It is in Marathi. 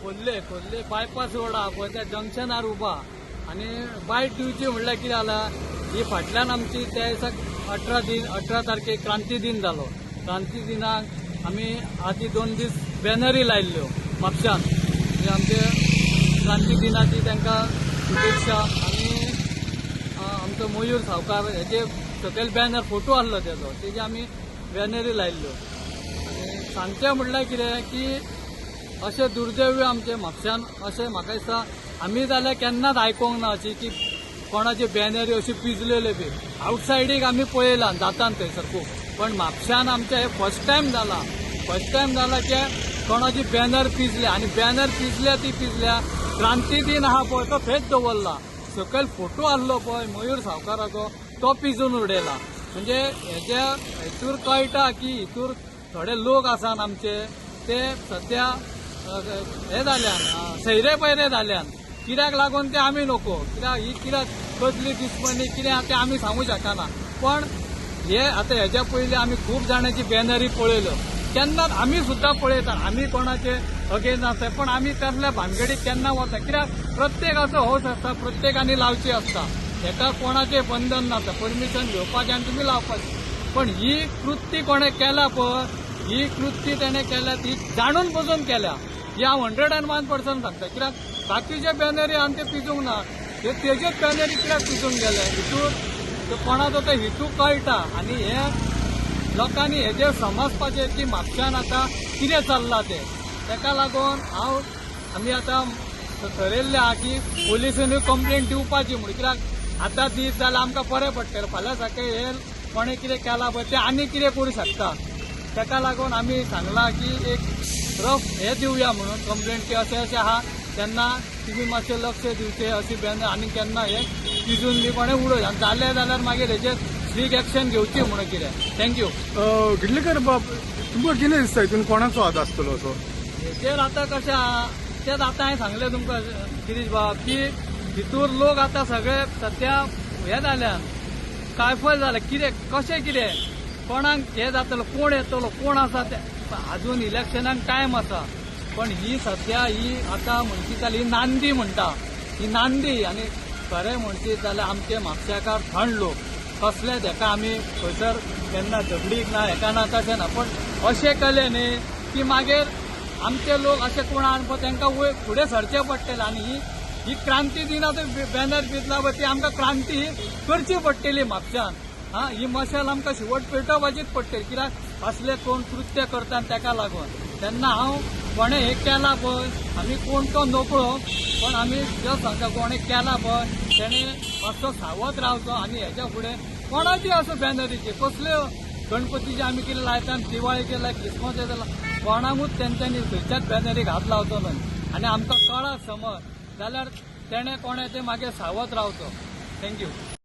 खोल्ले बायपास रोड आहा पळय त्या जंक्शनार उबा आनी बायट दिवची म्हणल्यार कितें जालां ही फाटल्यान आमची त्या दिसाक 18 तारखेक क्रांती दिन जालो. क्रांती दिनाक आमी आदी 2 दीस बॅनरी लायल्ल्यो म्हापशान म्हणजे आमचे क्रांती दिनाची तांकां शुभेच्छा. आनी आमचो मयूर सावकार हेजे सकयल बॅनर फोटो आहलो तेजे आमी बॅनरी लायल्ल्यो. आनी सांगचें म्हणल्यार कितें की अशें दुर्दैव आमचे म्हापशान अशें म्हाका दिसता आमी जाल्यार केन्नाच आयकोंक ना अशी की कोणाची बॅनरी अशी पिजलेल्यो बी. आवटसायडीक आमी पळयलां जातान थंयसर खूब, पण म्हापशान आमचें हे फर्स्ट टायम जाला की कोणाची बॅनर पिजले. आनी बॅनर पिजल्या ती पिजल्या क्रांती दिन आहा पळय तो थंयच दवरला. सकयल फोटो आहलो पळय मयूर सावकाराचो तो पिजून उडयला. म्हणजे हेतूर कळटा की हितूर थोडे लोक आसात आमचे ते सध्या हे जाल्यान सैरे पैरे जाल्यान. कित्याक लागून ते आमी नको, कित्याक ही कित्याक कसली दुश्मनी कितें ते आमी सांगू शकना. पण हे आतां हेच्या पयलीं आमी खूब जाणांची बॅनरी पळयल्यो, केन्नाच आमी सुद्दां पळयतात आमी कोणाचे अगेन्स्ट आसता, पण आमी कसल्या भानगडीक केन्ना वता. कित्याक प्रत्येकाचो हौस आसता, प्रत्येकानी लावची आसता, हेका कोणाचें बंधन नासता. परमिशन घेवपाचें आनी तुमी लावपाचें. पण ही कृती कोणें केल्या पळय, ही कृती तेणें केल्या ती जाणून बसून केल्या. ही हांव 101% सांगता. कित्याक बाकीचे बॅनरी आनी ते पिजूंक ना, तेजेच बॅनरी कित्याक पिजून गेले. हितूर कोणाचो तो हितू कळटा. आनी हे लोकांनी हेजेर समजपाचें की म्हापशान आतां कितें चल्लां तें. तेका लागून आमी आतां ठरयल्लें आहा की पुलिसांनी कंप्लेंट दिवपाची म्हणून. कित्याक आतां दीस जाल्यार आमकां बरें पडटलें, फाल्यां सकयल हे कोणें कितें केलां पळय तें आनी कितें करूं शकता. तेका लागून आमी सांगलां की एक रफ हे दिवया म्हणून कंप्लेंट की अशें आहा तेन्ना तुमी मातशें लक्ष दिवचें. अशी बॅनर आनी केन्ना हे पिजून बी कोणें उडोवचें आनी जालें जाल्यार मागीर हेजेर स्ट्रीक एक्शन घेवची म्हणून कितें. थँक्यू. गिडलेकर बाब, तुमकां कितें दिसता हितून कोणाचो हात आसतलो असो? हेजेर आतां कशें आहा तेच आतां हांवें सांगलें तुमकां गिरीश बाब की हितूर लोक आतां सगळे सध्या हे जाल्यान कायफल जाले. कितें कशें कितें कोणाक हे जातलो, कोण येतलो, कोण आसा ते अजून इलेक्शनाक टायम आसा. पण ही सध्या ही आतां म्हणची जाल्यार ही नांदी म्हणटा, ही नांदी. आनी खरें म्हणची जाल्यार आमचे म्हापशेकार थंड लोक कसले हेका आमी खंयसर केन्ना झगडीक ना हेका ना तशें ना. पण अशें केलें न्ही की मागीर आमचे लोक अशें कोण आहा तांकां फुडें सरचें पडटलें. आनी ही क्रांती दिनाचो बॅनर पिजला पळय ती आमकां क्रांती करची पडटली म्हापशान. ही मशाल आमकां शेवट पेटोवपाचीच पडटली. कित्याक असले कोण कृत्य करतात तेका लागून. तेन्ना हांव कोणें हें केलां पळय आमी कोण तो नकळो, पण आमी जस्ट सांगता कोणें केलां पळय तेणें मातसो सावध रावचो. आनी हेच्या फुडें कोणाची असो बॅनरीची कसल्यो गणपतीचे आमी कितें लायता, दिवाळीचे लाय, क्रिसमसाचे लाय, कोणाकूच तेंच्यांनी खंयच्याच बॅनरीक हात लावचो न्हय. आनी आमकां कळत समज जाल्यार तेणें कोणें तें मागीर सावध रावचो. थँक्यू.